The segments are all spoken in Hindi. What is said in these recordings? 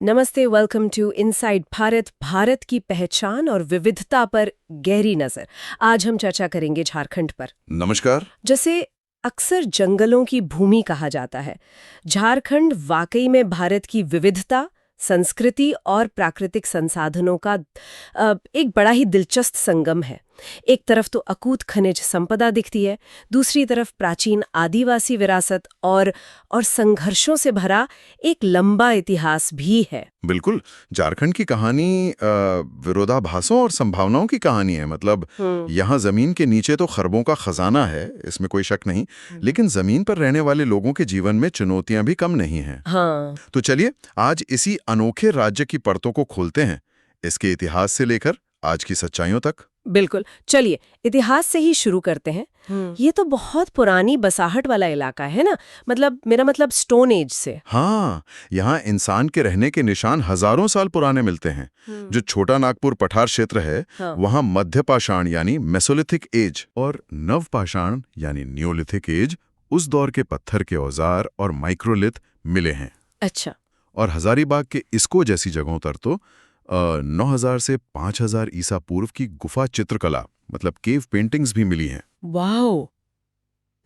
नमस्ते, welcome to inside Bharat. Bharat की पहचान और विविधता पर गहरी नजर। आज हम चर्चा करेंगे झारखंड पर। नमस्कार। जैसे अक्सर जंगलों की भूमि कहा जाता है, झारखंड वाकई में भारत की विविधता, संस्कृति और प्राकृतिक संसाधनों का एक बड़ा ही दिलचस्प संगम है। एक तरफ तो अकूत खनिज संपदा दिखती है, दूसरी तरफ प्राचीन आदिवासी विरासत और संघर्षों से भरा एक लंबा इतिहास भी है। बिल्कुल, झारखंड की कहानी विरोधाभासों और संभावनाओं की कहानी है। मतलब यहाँ जमीन के नीचे तो खरबों का खजाना है, इसमें कोई शक नहीं, लेकिन जमीन पर रहने वाले लोगों के जीवन में चुनौतियां भी कम नहीं हैं। हाँ। तो चलिए आज इसी अनोखे राज्य की परतों को खोलते हैं, इसके इतिहास से लेकर आज की सच्चाइयों तक। बिल्कुल, चलिए इतिहास से ही शुरू करते हैं। ये तो बहुत पुरानी बसाहट वाला इलाका है ना, मतलब मेरा मतलब स्टोन एज से। हाँ, यहाँ इंसान के रहने के निशान हजारों साल पुराने मिलते हैं। जो छोटा नागपुर पठार क्षेत्र है, हाँ। वहाँ मध्य पाषाण यानी मेसोलिथिक एज और नव पाषाण यानी न्योलिथिक एज, उस दौर के पत्थर के औजार और माइक्रोलिथ मिले हैं। अच्छा। और हजारीबाग के इस्को जैसी जगहों पर तो 9000 से 5000 ईसा पूर्व की गुफा चित्रकला मतलब केव पेंटिंग्स भी मिली हैं। वाओ,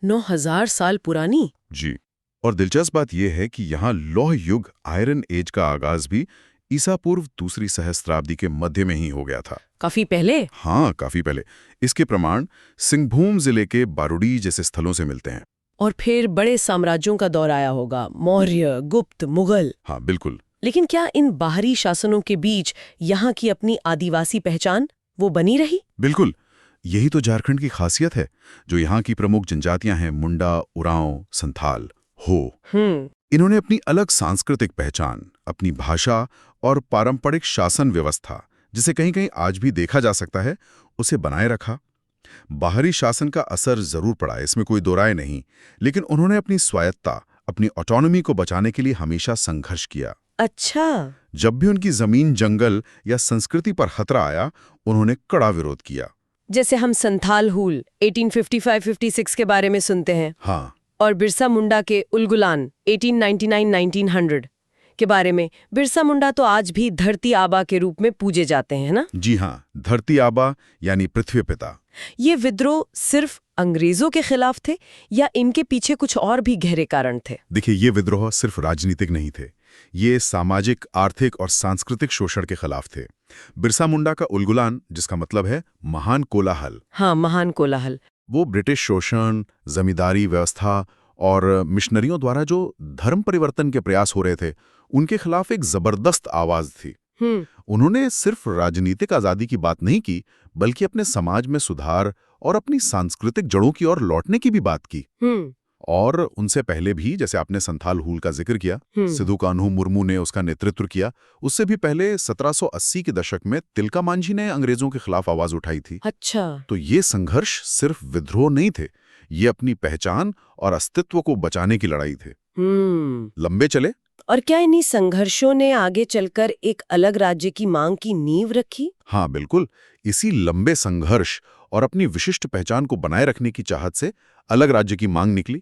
9000 साल पुरानी। जी। और दिलचस्प बात यह है कि यहाँ लौह युग आयरन एज का आगाज भी ईसा पूर्व दूसरी सहस्त्राब्दी के मध्य में ही हो गया था। काफी पहले। हाँ, काफी पहले। इसके प्रमाण सिंहभूम जिले के बारूडी जैसे स्थलों से मिलते हैं। और फिर बड़े साम्राज्यों का दौर आया होगा, मौर्य, गुप्त, मुगल। हाँ बिल्कुल। लेकिन क्या इन बाहरी शासनों के बीच यहाँ की अपनी आदिवासी पहचान वो बनी रही? बिल्कुल, यही तो झारखंड की खासियत है। जो यहाँ की प्रमुख जनजातियां हैं, मुंडा, उरांव, संथाल, हो, इन्होंने अपनी अलग सांस्कृतिक पहचान, अपनी भाषा और पारंपरिक शासन व्यवस्था, जिसे कहीं कहीं आज भी देखा जा सकता है, उसे बनाए रखा। बाहरी शासन का असर जरूर पड़ा, इसमें कोई दो राय नहीं, लेकिन उन्होंने अपनी स्वायत्ता, अपनी ऑटोनॉमी को बचाने के लिए हमेशा संघर्ष किया। अच्छा। जब भी उनकी जमीन, जंगल या संस्कृति पर खतरा आया, उन्होंने कड़ा विरोध किया। जैसे हम संथाल हूल 1855-56 के बारे में सुनते हैं। हाँ। और बिरसा मुंडा के उलगुलान 1899-1900 के बारे में। बिरसा मुंडा तो आज भी धरती आबा के रूप में पूजे जाते हैं ना? जी हाँ, धरती आबा यानी पृथ्वी पिता। ये विद्रोह सिर्फ अंग्रेजों के खिलाफ थे या इनके पीछे कुछ और भी गहरे कारण थे? देखिए, ये विद्रोह सिर्फ राजनीतिक नहीं थे, ये सामाजिक, आर्थिक और सांस्कृतिक शोषण के खिलाफ थे। बिरसा मुंडा का उलगुलान, जिसका मतलब है महान कोलाहल। हाँ, महान कोलाहल। वो ब्रिटिश शोषण, जमींदारी व्यवस्था और मिशनरियों द्वारा जो धर्म परिवर्तन के प्रयास हो रहे थे, उनके खिलाफ एक जबरदस्त आवाज थी। उन्होंने सिर्फ राजनीतिक आजादी की बात नहीं की, बल्कि अपने समाज में सुधार और अपनी सांस्कृतिक जड़ों की ओर लौटने की भी बात की। और उनसे पहले भी, जैसे आपने संथाल हूल का जिक्र किया, सिद्धू कान्हू मुर्मू ने उसका नेतृत्व किया। उससे भी पहले 1780 के दशक में तिलका मांझी ने अंग्रेजों के खिलाफ आवाज उठाई थी। अच्छा। तो ये संघर्ष सिर्फ विद्रोह नहीं थे, ये अपनी पहचान और अस्तित्व को बचाने की लड़ाई थे। लंबे चले। और क्या इन्हीं संघर्षों ने आगे चलकर एक अलग राज्य की मांग की नींव रखी? हाँ बिल्कुल, इसी लंबे संघर्ष और अपनी विशिष्ट पहचान को बनाए रखने की चाहत से अलग राज्य की मांग निकली।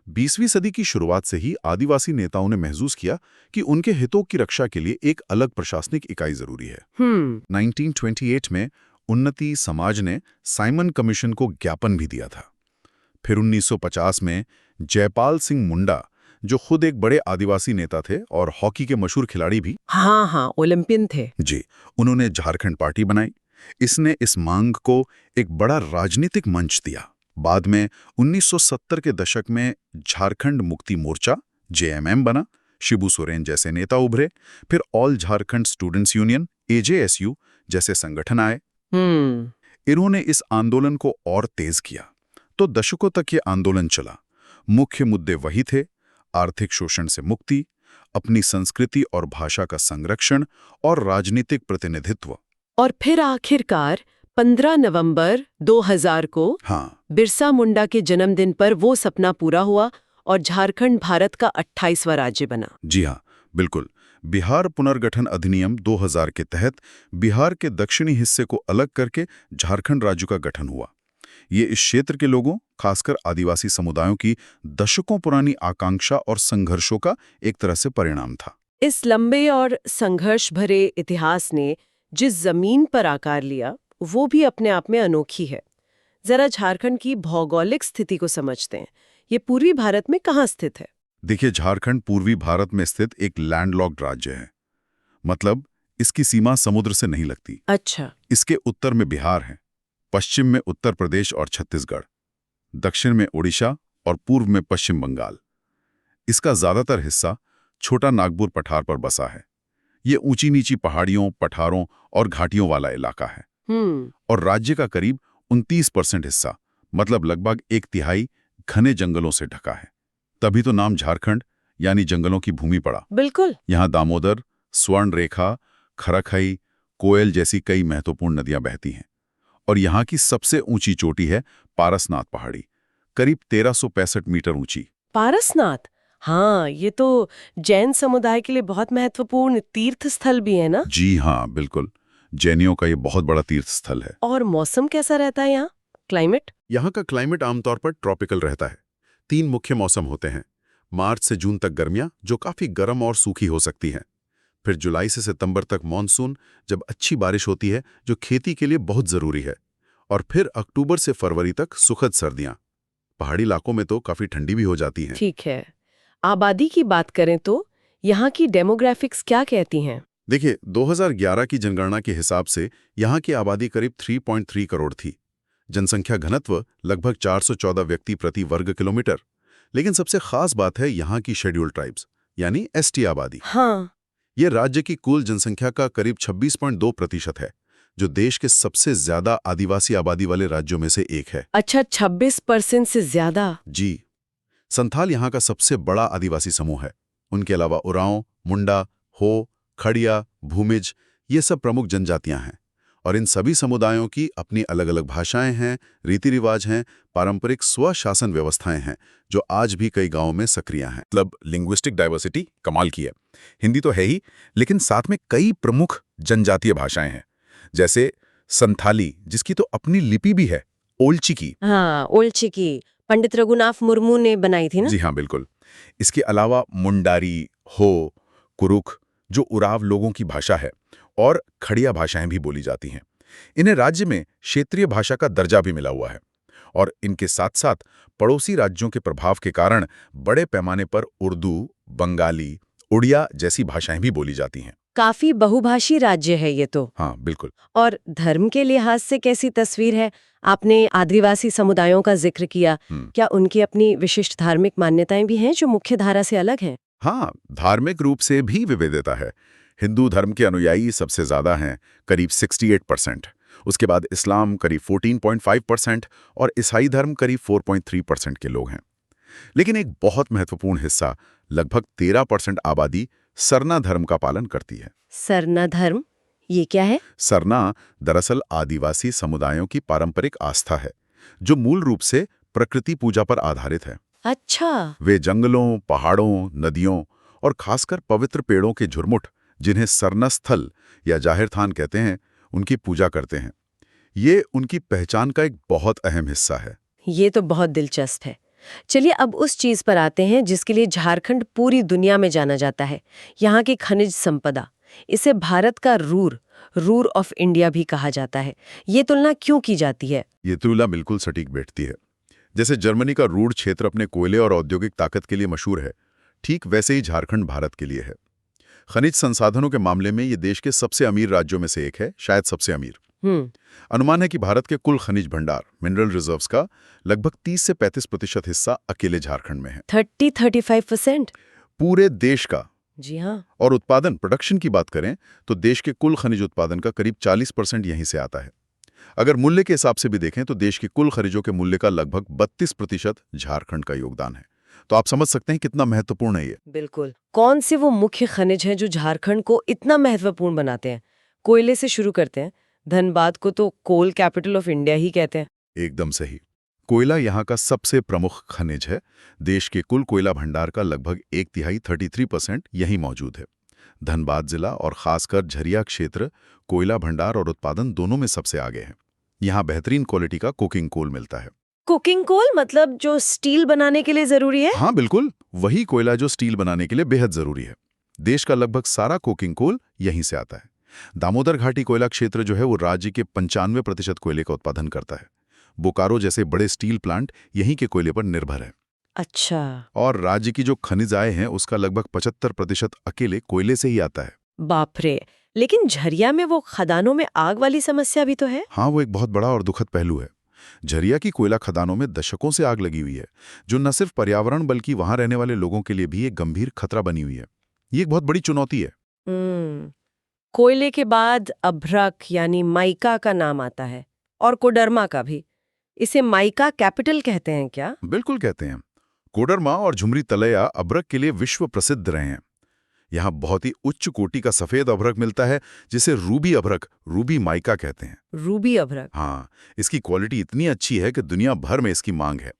20वीं सदी की शुरुआत से ही आदिवासी नेताओं ने महसूस किया कि उनके हितों की रक्षा के लिए एक अलग प्रशासनिक इकाई जरूरी है। 1928 में उन्नति समाज ने साइमन कमीशन को ज्ञापन भी दिया था। फिर 1950 में जयपाल सिंह मुंडा, जो खुद एक बड़े आदिवासी नेता थे और हॉकी के मशहूर खिलाड़ी भी, हाँ, ओलंपियन थे जी, उन्होंने झारखंड पार्टी बनाई। इसने इस मांग को एक बड़ा राजनीतिक मंच दिया। बाद में 1970 के दशक में झारखंड मुक्ति मोर्चा JMM बना, शिबू सोरेन जैसे नेता उभरे। फिर all Jharkhand students union AJSU जैसे संगठन आए। इन्होंने इस आंदोलन को और तेज किया। तो दशकों तक ये आंदोलन चला। मुख्य मुद्दे वही थे, आर्थिक शोषण से मुक्ति, अपनी संस्कृति और भाषा का संरक्षण और राजनीतिक प्रतिनिधित्व। और फिर आखिरकार 15 नवंबर 2000 को बिरसा मुंडा के जन्मदिन पर वो सपना पूरा हुआ और झारखंड भारत का 28वां राज्य बना। जी हाँ, बिल्कुल। बिहार पुनर्गठन अधिनियम 2000 के तहत बिहार के दक्षिणी हिस्से को अलग करके झारखंड राज्य का गठन हुआ। ये इस क्षेत्र के लोगों, खासकर आदिवासी समुदायों की दशकों पुरानी आकांक्षा और संघर्षों का एक तरह से परिणाम था। इस लंबे और संघर्ष भरे इतिहास ने जिस जमीन पर आकार लिया वो भी अपने आप में अनोखी है। जरा झारखंड की भौगोलिक स्थिति को समझते हैं। ये पूर्वी भारत में कहाँ स्थित है? देखिए, झारखंड पूर्वी भारत में स्थित एक लैंडलॉक्ड राज्य है। मतलब इसकी सीमा समुद्र से नहीं लगती। अच्छा। इसके उत्तर में बिहार है, पश्चिम में उत्तर प्रदेश और छत्तीसगढ़, दक्षिण में ओडिशा और पूर्व में पश्चिम बंगाल। इसका ज्यादातर हिस्सा छोटा नागपुर पठार पर बसा है। ये ऊंची नीची पहाड़ियों, पठारों और घाटियों वाला इलाका है। और राज्य का करीब 29% हिस्सा, मतलब लगभग 1/3, घने जंगलों से ढका है। तभी तो नाम झारखंड यानी जंगलों की भूमि पड़ा। बिल्कुल। यहाँ दामोदर, स्वर्ण रेखा, खरखई, कोयल जैसी कई महत्वपूर्ण नदियां बहती हैं। और यहाँ की सबसे ऊंची चोटी है पारसनाथ पहाड़ी, करीब 1365 मीटर ऊंची। पारसनाथ, हाँ, ये तो जैन समुदाय के लिए बहुत महत्वपूर्ण तीर्थ स्थल भी है ना? जी हाँ, बिल्कुल। जैनियों का ये बहुत बड़ा तीर्थ स्थल है। और मौसम कैसा रहता है यहाँ? क्लाइमेट? यहाँ का क्लाइमेट आमतौर पर ट्रॉपिकल रहता है। 3 मुख्य मौसम होते हैं। मार्च से जून तक गर्मियाँ, जो काफ़ी गर्म और सूखी हो सकती हैं। फिर जुलाई से सितंबर तक मानसून, जब अच्छी बारिश होती है, जो खेती के लिए बहुत ज़रूरी है। और फिर अक्टूबर से फरवरी तक सुखद सर्दियाँ। पहाड़ी इलाकों में तो काफ़ी ठंडी भी हो जाती हैं। ठीक है। आबादी की बात करें तो यहाँ की डेमोग्राफिक्स क्या कहती हैं? देखिए, 2011 की जनगणना के हिसाब से यहाँ की आबादी करीब 3.3 करोड़ थी। जनसंख्या घनत्व लगभग 414 व्यक्ति प्रति वर्ग किलोमीटर। लेकिन सबसे खास बात है यहाँ की शेड्यूल्ड ट्राइब्स, यानी एसटी आबादी। हाँ। ये राज्य की कुल जनसंख्या का करीब 26.2% है, जो देश के सबसे ज्यादा आदिवासी आबादी वाले राज्यों में से एक है। अच्छा, 26% से ज्यादा? जी। संथाल यहाँ का सबसे बड़ा आदिवासी समूह है। उनके अलावा उरांव, मुंडा, हो, खड़िया, भूमिज, ये सब प्रमुख जनजातियां हैं। और इन सभी समुदायों की अपनी अलग अलग भाषाएं हैं, रीति रिवाज हैं, पारंपरिक स्वशासन व्यवस्थाएं हैं, जो आज भी कई गांवों में सक्रिय हैं। मतलब लिंग्विस्टिक डाइवर्सिटी कमाल की है। हिंदी तो है ही, लेकिन साथ में कई प्रमुख जनजातीय भाषाएं हैं, जैसे संथाली, जिसकी तो अपनी लिपि भी है, ओलचिकी। हाँ, ओलचिकी पंडित रघुनाथ मुर्मू ने बनाई थी ना? जी हाँ, बिल्कुल। इसके अलावा मुंडारी, हो, कुरुख, जो उराव लोगों की भाषा है, और खड़िया भाषाएं भी बोली जाती हैं। इन्हें राज्य में क्षेत्रीय भाषा का दर्जा भी मिला हुआ है। और इनके साथ साथ पड़ोसी राज्यों के प्रभाव के कारण बड़े पैमाने पर उर्दू, बंगाली, उड़िया जैसी भाषाएं भी बोली जाती हैं। काफी बहुभाषी राज्य है ये तो। हाँ, बिल्कुल। और धर्म के लिहाज से कैसी तस्वीर है? आपने आदिवासी समुदायों का जिक्र किया। क्या उनकी अपनी विशिष्ट धार्मिक मान्यताएं भी हैं जो मुख्य धारा से अलग हैं? हाँ, धार्मिक रूप से भी विविधता है। हिंदू धर्म के अनुयायी सबसे ज्यादा हैं, करीब 68%। उसके बाद इस्लाम करीब 14.5% और ईसाई धर्म करीब 4.3% के लोग हैं। लेकिन एक बहुत महत्वपूर्ण हिस्सा, लगभग 13% आबादी सरना धर्म का पालन करती है। सरना धर्म, ये क्या है? सरना दरअसल आदिवासी समुदायों की पारंपरिक आस्था है, जो मूल रूप से प्रकृति पूजा पर आधारित है। अच्छा। वे जंगलों, पहाड़ों, नदियों और खासकर पवित्र पेड़ों के झुरमुट, जिन्हें सरना स्थल या जाहिर थान कहते हैं, उनकी पूजा करते हैं। ये उनकी पहचान का एक बहुत अहम हिस्सा है। ये तो बहुत दिलचस्प है। चलिए अब उस चीज पर आते हैं जिसके लिए झारखंड पूरी दुनिया में जाना जाता है, यहाँ की खनिज संपदा। इसे भारत का रूर ऑफ इंडिया भी कहा जाता है। ये तुलना क्यों की जाती है? ये तुलना बिल्कुल सटीक बैठती है। जैसे जर्मनी का रूर क्षेत्र अपने कोयले और औद्योगिक ताकत के लिए मशहूर है, ठीक वैसे ही झारखंड भारत के लिए है। खनिज संसाधनों के मामले में ये देश के सबसे अमीर राज्यों में से एक है, शायद सबसे अमीर। अनुमान है कि भारत के कुल खनिज भंडार, मिनरल रिजर्व्स का लगभग 30 से 35% हिस्सा अकेले झारखंड में है। 30-35%? पूरे देश का। जी हाँ। और उत्पादन, प्रोडक्शन की बात करें तो देश के कुल खनिज उत्पादन का करीब 40% यहीं से आता है। अगर मूल्य के हिसाब से भी देखें तो देश के कुल खनिजों के मूल्य का लगभग 32% झारखंड का योगदान है। तो आप समझ सकते हैं कितना महत्वपूर्ण है ये। बिल्कुल। कौन से वो मुख्य खनिज हैं जो झारखंड को इतना महत्वपूर्ण बनाते हैं? कोयले से शुरू करते हैं। धनबाद को तो कोल कैपिटल ऑफ इंडिया ही कहते हैं। एकदम सही। कोयला यहाँ का सबसे प्रमुख खनिज है। देश के कुल कोयला भंडार का लगभग 1/3 33% यहीं मौजूद है। धनबाद जिला और खासकर झरिया क्षेत्र कोयला भंडार और उत्पादन दोनों में सबसे आगे है। यहाँ बेहतरीन क्वालिटी का कोकिंग कोल मिलता है। कुकिंग कोल मतलब जो स्टील बनाने के लिए जरूरी है? हाँ बिल्कुल, वही कोयला जो स्टील बनाने के लिए बेहद जरूरी है। देश का लगभग सारा कोकिंग कोल यहीं से आता है। दामोदर घाटी कोयला क्षेत्र जो है वो राज्य के 95% कोयले का उत्पादन करता है। बोकारो जैसे बड़े स्टील प्लांट यहीं के कोयले पर निर्भर है। अच्छा। और राज्य की जो खनिज आय है उसका लगभग 75% अकेले कोयले से ही आता है। बाप रे। लेकिन झरिया में वो खदानों में आग वाली समस्या भी तो है। हाँ, वो एक बहुत बड़ा और दुखद पहलू है। झरिया की कोयला खदानों में दशकों से आग लगी हुई है, जो न सिर्फ पर्यावरण बल्कि वहां रहने वाले लोगों के लिए भी एक गंभीर खतरा बनी हुई है। ये एक बहुत बड़ी चुनौती है। कोयले के बाद अभ्रक यानी माइका का नाम आता है, और कोडरमा का भी। इसे माइका कैपिटल कहते हैं क्या? बिल्कुल कहते हैं। कोडरमा और झुमरी तलैया अभ्रक के लिए विश्व प्रसिद्ध रहे हैं। यहाँ बहुत ही उच्च कोटि का सफेद अभ्रक मिलता है, जिसे रूबी अभ्रक, रूबी माइका कहते हैं। रूबी अभ्रक। हाँ, इसकी क्वालिटी इतनी अच्छी है कि दुनिया भर में इसकी मांग है।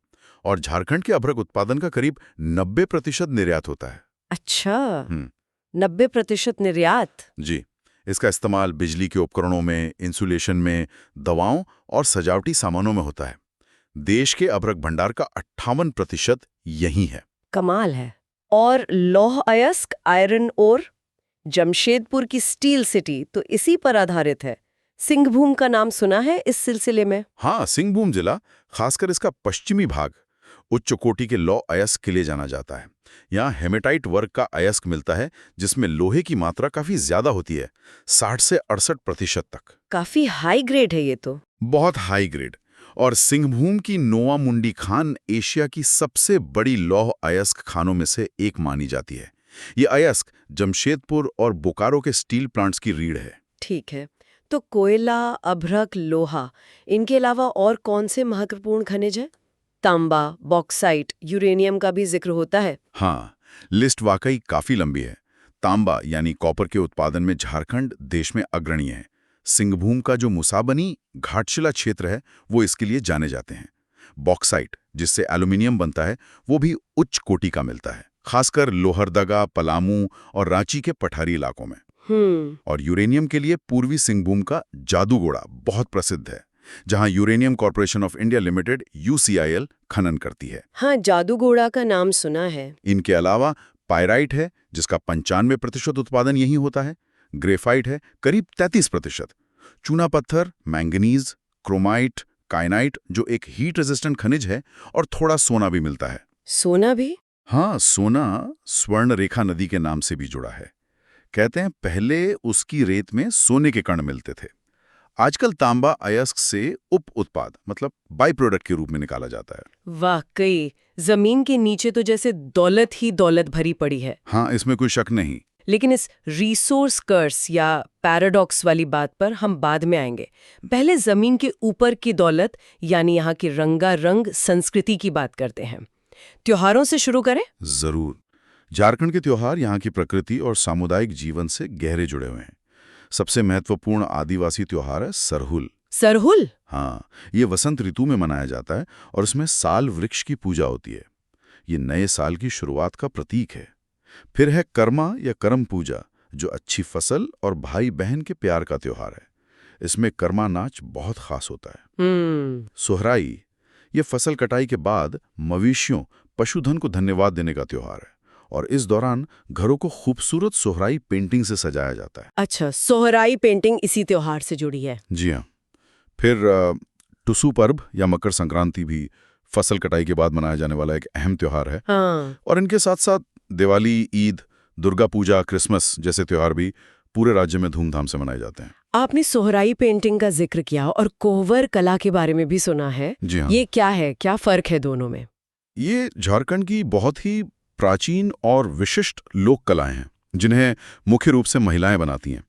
और झारखंड के अभ्रक उत्पादन का करीब 90% निर्यात होता है। अच्छा, 90% निर्यात। जी, इसका इस्तेमाल बिजली के उपकरणों में, इंसुलेशन में, दवाओं और सजावटी सामानों में होता है। देश के अभ्रक भंडार का 58% यही है। कमाल है। और लौह अयस्क आयरन ओर, जमशेदपुर की स्टील सिटी तो इसी पर आधारित है। सिंहभूम का नाम सुना है इस सिलसिले में? हाँ, सिंहभूम जिला, खासकर इसका पश्चिमी भाग, उच्च कोटि के लौह अयस्क के लिए जाना जाता है। यहाँ हेमेटाइट वर्ग का अयस्क मिलता है, जिसमें लोहे की मात्रा काफी ज्यादा होती है, 60 से 68% तक। काफी हाई ग्रेड है ये तो। बहुत हाई ग्रेड। और सिंहभूम की नोवा मुंडी खान एशिया की सबसे बड़ी लौह अयस्क खानों में से एक मानी जाती है। ये अयस्क जमशेदपुर और बोकारो के स्टील प्लांट्स की रीढ़ है। ठीक है, तो कोयला, अभ्रक, लोहा, इनके अलावा और कौन से महत्वपूर्ण खनिज है? तांबा, बॉक्साइट, यूरेनियम का भी जिक्र होता है। हाँ, लिस्ट वाकई काफी लंबी है। तांबा यानी कॉपर के उत्पादन में झारखंड देश में अग्रणी है। सिंहभूम का जो मुसाबनी घाटशिला क्षेत्र है वो इसके लिए जाने जाते हैं। बॉक्साइट, जिससे एल्यूमिनियम बनता है, वो भी उच्च कोटि का मिलता है, खासकर लोहरदगा, पलामू और रांची के पठारी इलाकों में। और यूरेनियम के लिए पूर्वी सिंहभूम का जादूगोड़ा बहुत प्रसिद्ध है, जहां uranium corporation of India limited (UCIL) खनन करती है। हाँ, जादूगोड़ा का नाम सुना है। इनके अलावा पायराइट है, जिसका 95% उत्पादन यही होता है। ग्रेफाइट है, करीब 33%। चूना पत्थर, मैंगनीज, क्रोमाइट, काइनाइट, जो एक हीट रेजिस्टेंट खनिज है, और थोड़ा सोना भी मिलता है। सोना भी? हाँ, सोना स्वर्ण रेखा नदी के नाम से भी जुड़ा है। कहते हैं पहले उसकी रेत में सोने के कण मिलते थे। आजकल तांबा अयस्क से उप उत्पाद, मतलब बाई प्रोडक्ट के रूप में निकाला जाता है। वाकई जमीन के नीचे तो जैसे दौलत ही दौलत भरी पड़ी है। हाँ, इसमें कोई शक नहीं। लेकिन इस रिसोर्स कर्स या पैराडॉक्स वाली बात पर हम बाद में आएंगे। पहले जमीन के ऊपर की दौलत यानी यहाँ की रंगारंग संस्कृति की बात करते हैं। त्योहारों से शुरू करें? जरूर। झारखंड के त्योहार यहाँ की प्रकृति और सामुदायिक जीवन से गहरे जुड़े हुए हैं। सबसे महत्वपूर्ण आदिवासी त्योहार है सरहुल। सरहुल? हाँ, ये वसंत ऋतु में मनाया जाता है और उसमें साल वृक्ष की पूजा होती है। ये नए साल की शुरुआत का प्रतीक है। फिर है कर्मा या करम पूजा, जो अच्छी फसल और भाई बहन के प्यार का त्योहार है। इसमें कर्मा नाच बहुत खास होता है। सोहराई, ये फसल कटाई के बाद मवेशियों, पशुधन को धन्यवाद देने का त्योहार है, और इस दौरान घरों को खूबसूरत सोहराई पेंटिंग से सजाया जाता है। अच्छा, सोहराई पेंटिंग इसी त्योहार से जुड़ी है। जी हाँ। फिर टुसु पर्व या मकर संक्रांति भी फसल कटाई के बाद मनाया जाने वाला एक अहम त्योहार है। हाँ। और इनके साथ साथ दिवाली, ईद, दुर्गा पूजा, क्रिसमस जैसे त्योहार भी पूरे राज्य में धूमधाम से मनाए जाते हैं। आपने सोहराई पेंटिंग का जिक्र किया और कोहवर कला के बारे में भी सुना है। जी हाँ। ये क्या है, क्या फर्क है दोनों में? ये झारखंड की बहुत ही प्राचीन और विशिष्ट लोक कलाएं हैं, जिन्हें मुख्य रूप से महिलाएं बनाती हैं।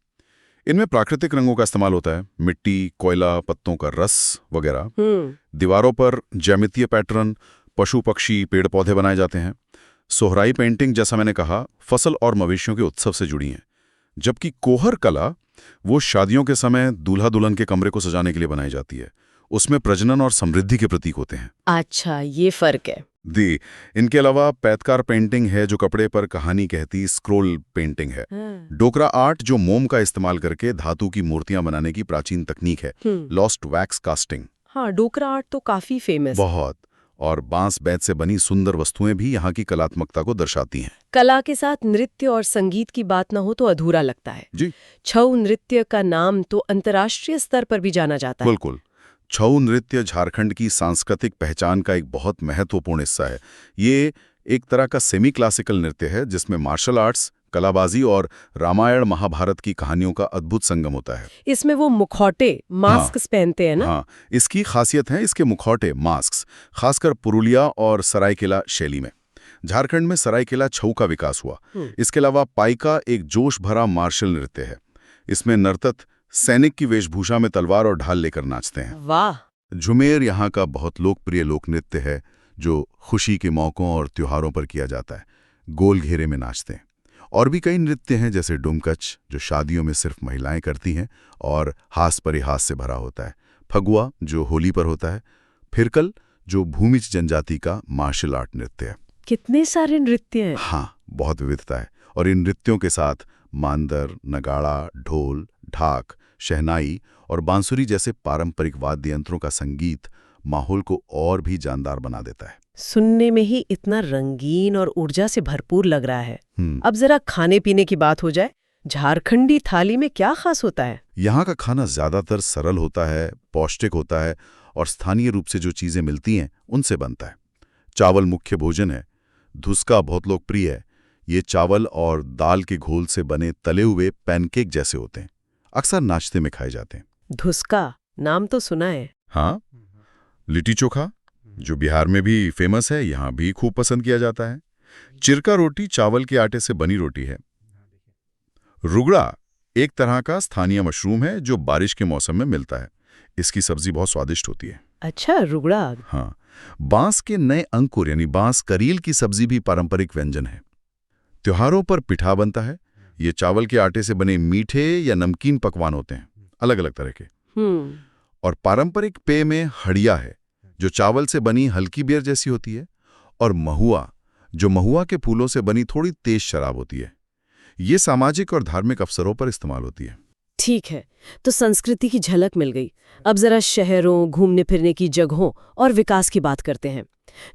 इनमें प्राकृतिक रंगों का इस्तेमाल होता है, मिट्टी, कोयला, पत्तों का रस वगैरह। दीवारों पर ज्यामितीय पैटर्न, पशु पक्षी, पेड़ पौधे बनाए जाते हैं। सोहराई पेंटिंग, जैसा मैंने कहा, फसल और मवेशियों के उत्सव से जुड़ी हैं, जबकि कोहर कला वो शादियों के समय दूल्हा दुल्हन के कमरे को सजाने के लिए बनाई जाती है। उसमें प्रजनन और समृद्धि के प्रतीक होते हैं। अच्छा, ये फर्क है। दी। इनके अलावा पैतकार पेंटिंग है, जो कपड़े पर कहानी कहती स्क्रोल पेंटिंग है। डोकरा आर्ट, जो मोम का इस्तेमाल करके धातु की मूर्तियां बनाने की प्राचीन तकनीक है। Lost wax casting. हाँ, डोकरा आर्ट तो काफी फेमस। बहुत। और बांस बेत से बनी सुंदर वस्तुएं भी यहाँ की कलात्मकता को दर्शाती हैं। कला के साथ नृत्य और संगीत की बात न हो तो अधूरा लगता है। जी छऊ नृत्य का नाम तो अंतर्राष्ट्रीय स्तर पर भी जाना जाता है। बिल्कुल। छऊ नृत्य झारखंड की सांस्कृतिक पहचान का एक बहुत महत्वपूर्ण हिस्सा है। ये एक तरह का सेमी क्लासिकल नृत्य है जिसमें मार्शल आर्ट्स, कलाबाजी और रामायण महाभारत की कहानियों का अद्भुत संगम होता है। इसमें वो मुखौटे मास्क पहनते हैं ना? हाँ, इसकी खासियत है इसके मुखौटे मास्क, खासकर पुरुलिया और सरायकेला शैली में। झारखंड में सरायकेला छऊ का विकास हुआ। इसके अलावा पाइका एक जोश भरा मार्शल नृत्य है। इसमें नर्तक सैनिक की वेशभूषा में तलवार और ढाल लेकर नाचते हैं। वाह। झुमेर यहाँ का बहुत लोकप्रिय लोक नृत्य है जो खुशी के मौकों और त्योहारों पर किया जाता है। गोल घेरे में नाचते हैं। और भी कई नृत्य हैं जैसे डुमकच जो शादियों में सिर्फ महिलाएं करती हैं और हास परिहास से भरा होता है। फगुआ जो होली पर होता है। फिरकल जो भूमिज जनजाति का मार्शल आर्ट नृत्य है। कितने सारे नृत्य हैं। हाँ, बहुत विविधता है। और इन नृत्यों के साथ मांदर, नगाड़ा, ढोल, ढाक, शहनाई और बांसुरी जैसे पारंपरिक वाद्य यंत्रों का संगीत माहौल को और भी जानदार बना देता है। सुनने में ही इतना रंगीन और ऊर्जा से भरपूर लग रहा है। अब जरा खाने पीने की बात हो जाए। झारखंडी थाली में क्या खास होता है? यहाँ का खाना ज्यादातर सरल होता है, पौष्टिक होता है और स्थानीय रूप से जो चीजें मिलती हैं उनसे बनता है। चावल मुख्य भोजन है। धुसका बहुत लोकप्रिय है। ये चावल और दाल के घोल से बने तले हुए पैनकेक जैसे होते हैं। अक्सर नाश्ते में खाए जाते हैं। धुसका नाम तो सुना है। हाँ, लिट्टी चोखा जो बिहार में भी फेमस है, यहाँ भी खूब पसंद किया जाता है। चिरका रोटी चावल के आटे से बनी रोटी है। रुगड़ा एक तरह का स्थानीय मशरूम है जो बारिश के मौसम में मिलता है। इसकी सब्जी बहुत स्वादिष्ट होती है। अच्छा, रुगड़ा। हाँ, बांस के नए अंकुर यानी बांस करील की सब्जी भी पारंपरिक व्यंजन है। त्योहारों पर पिठा बनता है। ये चावल के आटे से बने मीठे या नमकीन पकवान होते हैं, अलग अलग तरह के। और पारंपरिक पेय में हड़िया है जो चावल से बनी हल्की बियर जैसी होती है, और महुआ जो महुआ के फूलों से बनी थोड़ी तेज शराब होती है। ये सामाजिक और धार्मिक अवसरों पर इस्तेमाल होती है। ठीक है, तो संस्कृति की झलक मिल गई। अब जरा शहरों, घूमने फिरने की जगहों और विकास की बात करते हैं।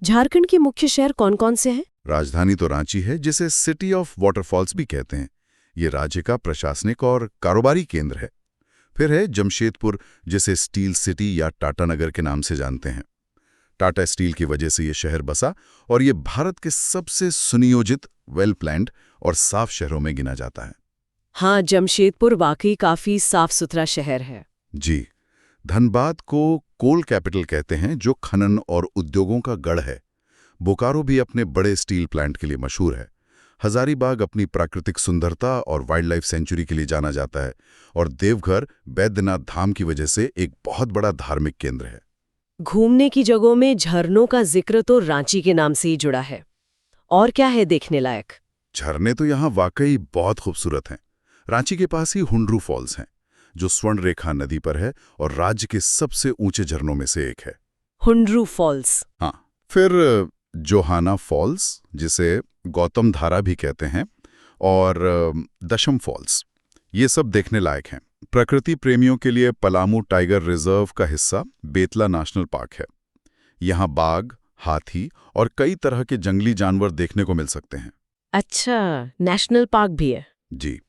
झारखंड के मुख्य शहर कौन-कौन से हैं? राजधानी तो रांची है जिसे सिटी ऑफ वाटरफॉल्स भी कहते हैं। ये राज्य का प्रशासनिक और कारोबारी केंद्र है। फिर है जमशेदपुर जिसे स्टील सिटी या टाटा नगर के नाम से जानते हैं। टाटा स्टील की वजह से ये शहर बसा और ये भारत के सबसे सुनियोजित, वेल प्लान्ड और साफ शहरों में गिना जाता है। हाँ, जमशेदपुर वाकई काफी साफ सुथरा शहर है। जी। धनबाद को कोल कैपिटल कहते हैं जो खनन और उद्योगों का गढ़ है। बोकारो भी अपने बड़े स्टील प्लांट के लिए मशहूर है। हजारीबाग अपनी प्राकृतिक सुंदरता और वाइल्ड लाइफ सेंचुरी के लिए जाना जाता है। और देवघर बैद्यनाथ धाम की वजह से एक बहुत बड़ा धार्मिक केंद्र है। घूमने की जगहों में झरनों का जिक्र तो रांची के नाम से ही जुड़ा है। और क्या है देखने लायक? झरने तो यहाँ वाकई बहुत खूबसूरत हैं। रांची के पास ही हुंड्रू फॉल्स हैं जो स्वर्ण रेखा नदी पर है और राज्य के सबसे ऊंचे झरनों में से एक है। हुंड्रू फॉल्स। हाँ, फिर जोहाना फॉल्स जिसे गौतम धारा भी कहते हैं, और दशम फॉल्स, ये सब देखने लायक हैं। प्रकृति प्रेमियों के लिए पलामू टाइगर रिजर्व का हिस्सा बेतला नेशनल पार्क है। यहाँ बाघ, हाथी और कई तरह के जंगली जानवर देखने को मिल सकते हैं। अच्छा, नेशनल पार्क भी है? जी।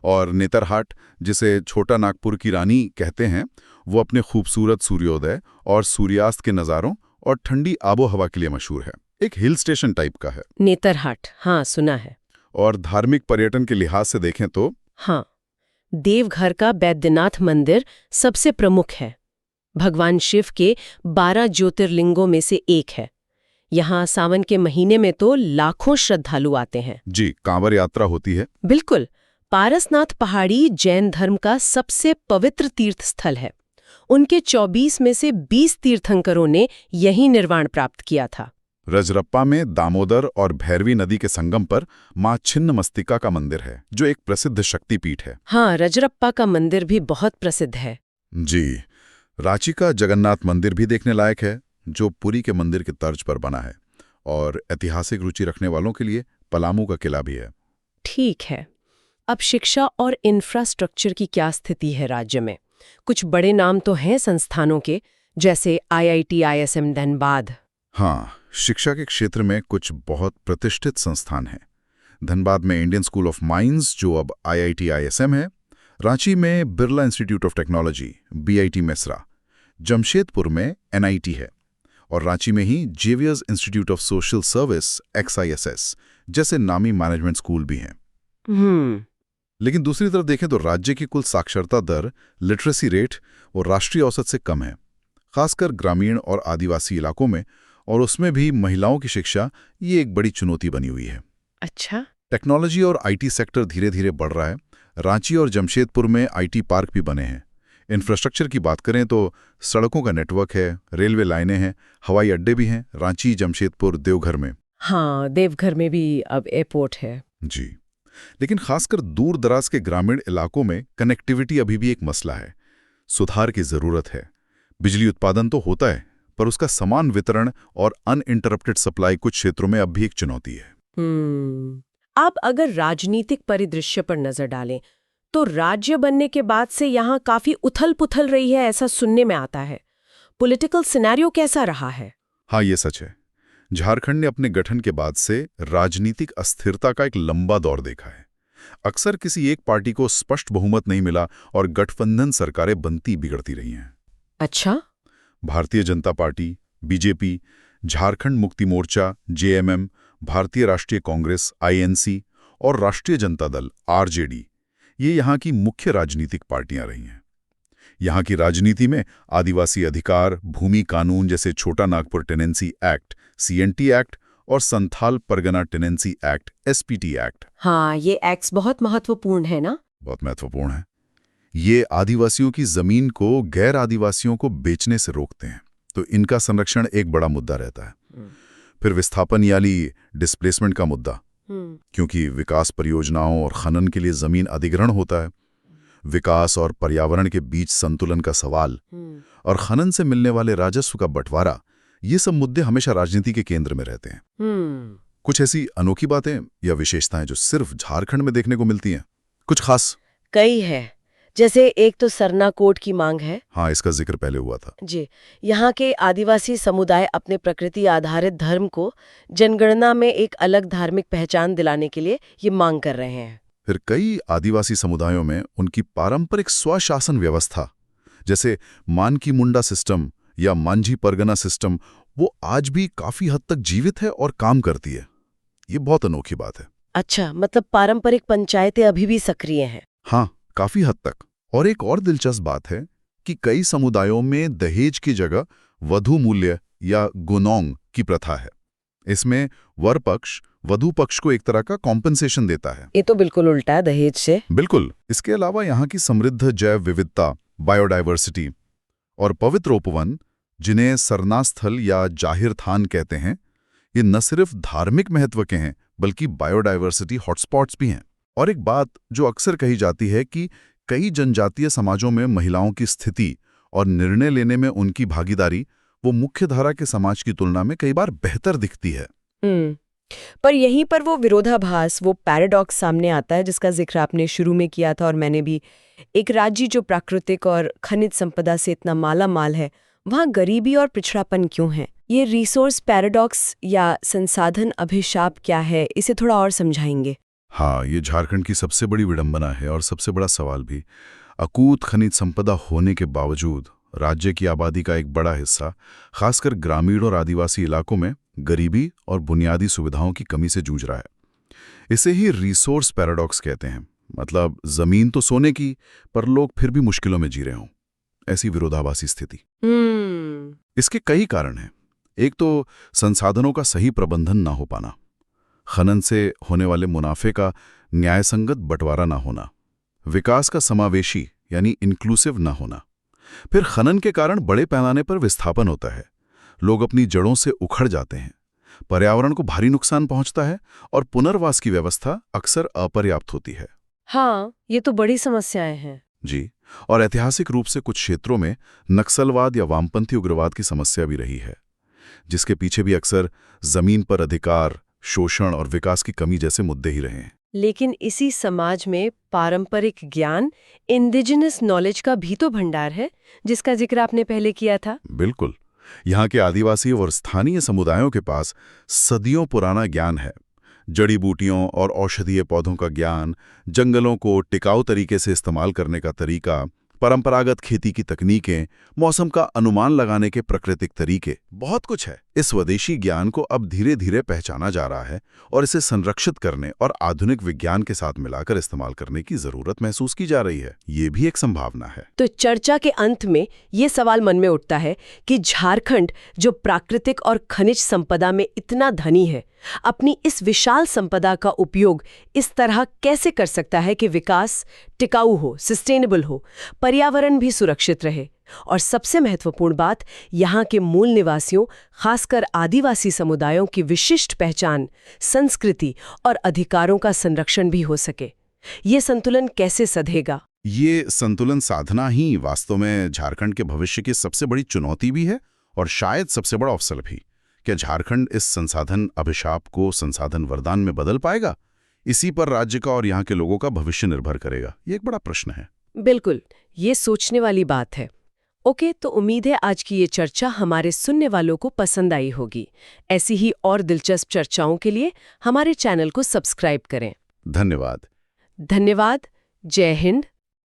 और नेतरहाट जिसे छोटा नागपुर की रानी कहते हैं, वो अपने खूबसूरत सूर्योदय और सूर्यास्त के नज़ारों और ठंडी आबो हवा के लिए मशहूर है। एक हिल स्टेशन टाइप का है नेतरहाट। हाँ, सुना है। और धार्मिक पर्यटन के लिहाज से देखें तो हाँ, देवघर का बैद्यनाथ मंदिर सबसे प्रमुख है। भगवान शिव के 12 ज्योतिर्लिंगों में से एक है। यहाँ सावन के महीने में तो लाखों श्रद्धालु आते हैं। जी, कांवर यात्रा होती है। बिल्कुल। पारसनाथ पहाड़ी जैन धर्म का सबसे पवित्र तीर्थ स्थल है। उनके 24 में से 20 तीर्थंकरों ने यही निर्वाण प्राप्त किया था। रजरप्पा में दामोदर और भैरवी नदी के संगम पर मां छिन्नमस्तिका का मंदिर है जो एक प्रसिद्ध शक्तिपीठ है। हाँ, रजरप्पा का मंदिर भी बहुत प्रसिद्ध है। जी। रांची का जगन्नाथ मंदिर भी देखने लायक है जो पुरी के मंदिर के तर्ज पर बना है। और ऐतिहासिक रुचि रखने वालों के लिए पलामू का किला भी है। ठीक है। अब शिक्षा और इंफ्रास्ट्रक्चर की क्या स्थिति है राज्य में? कुछ बड़े नाम तो हैं संस्थानों के, जैसे IIT ISM धनबाद। हाँ, शिक्षा के क्षेत्र में कुछ बहुत प्रतिष्ठित संस्थान हैं। धनबाद में इंडियन स्कूल ऑफ माइंस, जो अब IIT ISM है। रांची में Birla institute of technology, BIT Mesra. Jamshedpur में NIT है। और रांची में ही Xavier's institute of social service, XISS जैसे नामी मैनेजमेंट स्कूल भी हैं। लेकिन दूसरी तरफ देखें तो राज्य की कुल साक्षरता दर, लिटरेसी रेट, वो राष्ट्रीय औसत से कम है, खासकर ग्रामीण और आदिवासी इलाकों में। और उसमें भी महिलाओं की शिक्षा, ये एक बड़ी चुनौती बनी हुई है। अच्छा। टेक्नोलॉजी और IT सेक्टर धीरे धीरे बढ़ रहा है। रांची और जमशेदपुर में IT पार्क भी बने हैं। इंफ्रास्ट्रक्चर की बात करें तो सड़कों का नेटवर्क है, रेलवे लाइनें हैं, हवाई अड्डे भी हैं रांची, जमशेदपुर, देवघर में। हाँ, देवघर में भी अब एयरपोर्ट है। जी। लेकिन खासकर दूर दराज के ग्रामीण इलाकों में कनेक्टिविटी अभी भी एक मसला है। सुधार की जरूरत है। बिजली उत्पादन तो होता है, पर उसका समान वितरण और अनइंटरप्टेड सप्लाई कुछ क्षेत्रों में अब भी एक चुनौती है। अब अगर राजनीतिक परिदृश्य पर नजर डालें तो राज्य बनने के बाद से यहाँ काफी उथल-पुथल रही है, ऐसा सुनने में आता है। पॉलिटिकल सिनेरियो कैसा रहा है? हाँ, ये सच है। झारखंड ने अपने गठन के बाद से राजनीतिक अस्थिरता का एक लंबा दौर देखा है। अक्सर किसी एक पार्टी को स्पष्ट बहुमत नहीं मिला और गठबंधन सरकारें बनती बिगड़ती रही हैं। अच्छा। Bharatiya Janata party, BJP, Jharkhand Mukti Morcha, JMM, भारतीय राष्ट्रीय कांग्रेस, INC और राष्ट्रीय जनता दल, RJD, ये यहाँ की मुख्य राजनीतिक पार्टियां रही हैं। यहाँ की राजनीति में आदिवासी अधिकार, भूमि कानून जैसे Chota Nagpur tenancy act, CNT act और Santhal Pargana tenancy act, SPT act. हाँ, ये एक्ट्स बहुत महत्वपूर्ण है ना? बहुत महत्वपूर्ण है। ये आदिवासियों की जमीन को गैर आदिवासियों को बेचने से रोकते हैं, तो इनका संरक्षण एक बड़ा मुद्दा रहता है। फिर विस्थापन यानी डिस्प्लेसमेंट का मुद्दा, क्योंकि विकास परियोजनाओं और खनन के लिए जमीन अधिग्रहण होता है। विकास और पर्यावरण के बीच संतुलन का सवाल और खनन से मिलने वाले राजस्व का बंटवारा, ये सब मुद्दे हमेशा राजनीति के केंद्र में रहते हैं। कुछ ऐसी अनोखी बातें या विशेषताएं जो सिर्फ झारखंड में देखने को मिलती हैं, कुछ खास? कई है। जैसे एक तो सरना कोड की मांग है। हाँ, इसका जिक्र पहले हुआ था। जी। यहाँ के आदिवासी समुदाय अपने प्रकृति आधारित धर्म को जनगणना में एक अलग धार्मिक पहचान दिलाने के लिए ये मांग कर रहे हैं। फिर कई आदिवासी समुदायों में उनकी पारंपरिक स्वशासन व्यवस्था, जैसे मानकी मुंडा सिस्टम या मांझी परगना सिस्टम, वो आज भी काफी हद तक जीवित है और काम करती है। ये बहुत अनोखी बात है। अच्छा, मतलब पारंपरिक पंचायतें अभी भी सक्रिय हैं। हाँ, काफी हद तक। और एक और दिलचस्प बात है कि कई समुदायों में दहेज की जगह वधू मूल्य या गुनोंग की प्रथा है। इसमें वर पक्ष वधू पक्ष को एक तरह का कॉम्पेंसेशन देता है। ये तो बिल्कुल उल्टा है दहेज से। बिल्कुल। इसके अलावा यहाँ की समृद्ध जैव विविधता, बायोडाइवर्सिटी और पवित्र उपवन, जिन्हें सरना स्थल या जाहिर थान कहते हैं, ये न सिर्फ धार्मिक महत्व के हैं बल्कि बायोडाइवर्सिटी हॉटस्पॉट्स भी हैं। और एक बात जो अक्सर कही जाती है कि कई जनजातीय समाजों में महिलाओं की स्थिति और निर्णय लेने में उनकी भागीदारी वो मुख्य धारा के समाज की तुलना में कई बार बेहतर दिखती है। पर यहीं पर वो विरोधाभास, वो पैराडॉक्स सामने आता है जिसका जिक्र आपने शुरू में किया था और मैंने भी। एक राज्य जो प्राकृतिक और खनिज संपदा से इतना माला माल है, वहाँ गरीबी और पिछड़ापन क्यों है? ये रिसोर्स पैराडॉक्स या संसाधन अभिशाप क्या है, इसे थोड़ा और समझाएंगे? हाँ, ये झारखंड की सबसे बड़ी विडंबना है और सबसे बड़ा सवाल भी। अकूत खनिज संपदा होने के बावजूद राज्य की आबादी का एक बड़ा हिस्सा, खासकर ग्रामीण और आदिवासी इलाकों में, गरीबी और बुनियादी सुविधाओं की कमी से जूझ रहा है। इसे ही रिसोर्स पैराडॉक्स कहते हैं। मतलब जमीन तो सोने की, पर लोग फिर भी मुश्किलों में जी रहे हों, ऐसी विरोधाभासी स्थिति। इसके कई कारण हैं। एक तो संसाधनों का सही प्रबंधन ना हो पाना, खनन से होने वाले मुनाफे का न्यायसंगत बंटवारा ना होना, विकास का समावेशी यानी इंक्लूसिव ना होना। फिर खनन के कारण बड़े पैमाने पर विस्थापन होता है, लोग अपनी जड़ों से उखड़ जाते हैं, पर्यावरण को भारी नुकसान पहुंचता है और पुनर्वास की व्यवस्था अक्सर अपर्याप्त होती है। हाँ, ये तो बड़ी समस्याएं हैं। जी। और ऐतिहासिक रूप से कुछ क्षेत्रों में नक्सलवाद या वामपंथी उग्रवाद की समस्या भी रही है, जिसके पीछे भी अक्सर जमीन पर अधिकार, शोषण और विकास की कमी जैसे मुद्दे ही रहे हैं। लेकिन इसी समाज में पारंपरिक ज्ञान, इंडिजिनस नॉलेज का भी तो भंडार है, जिसका जिक्र आपने पहले किया था। बिल्कुल। यहाँ के आदिवासी और स्थानीय समुदायों के पास सदियों पुराना ज्ञान है। जड़ी बूटियों और औषधीय पौधों का ज्ञान, जंगलों को टिकाऊ तरीके से इस्तेमाल करने का तरीका, परंपरागत खेती की तकनीकें, मौसम का अनुमान लगाने के प्राकृतिक तरीके, बहुत कुछ है। इस स्वदेशी ज्ञान को अब धीरे धीरे पहचाना जा रहा है और इसे संरक्षित करने और आधुनिक विज्ञान के साथ मिलाकर इस्तेमाल करने की जरूरत महसूस की जा रही है। ये भी एक संभावना है। तो चर्चा के अंत में ये सवाल मन में उठता है कि झारखंड, जो प्राकृतिक और खनिज संपदा में इतना धनी है, अपनी इस विशाल संपदा का उपयोग इस तरह कैसे कर सकता है कि विकास टिकाऊ हो, सस्टेनेबल हो, पर्यावरण भी सुरक्षित रहे, और सबसे महत्वपूर्ण बात, यहाँ के मूल निवासियों, खासकर आदिवासी समुदायों की विशिष्ट पहचान, संस्कृति और अधिकारों का संरक्षण भी हो सके। ये संतुलन कैसे सधेगा? ये संतुलन साधना ही वास्तव में झारखंड के भविष्य की सबसे बड़ी चुनौती भी है और शायद सबसे बड़ा अवसर भी। क्या झारखंड इस संसाधन अभिशाप को संसाधन वरदान में बदल पाएगा? इसी पर राज्य का और यहाँ के लोगों का भविष्य निर्भर करेगा। ये एक बड़ा प्रश्न है। बिल्कुल, ये सोचने वाली बात है। ओके, तो उम्मीद है आज की ये चर्चा हमारे सुनने वालों को पसंद आई होगी। ऐसी ही और दिलचस्प चर्चाओं के लिए हमारे चैनल को सब्सक्राइब करें। धन्यवाद। धन्यवाद। जय हिंद।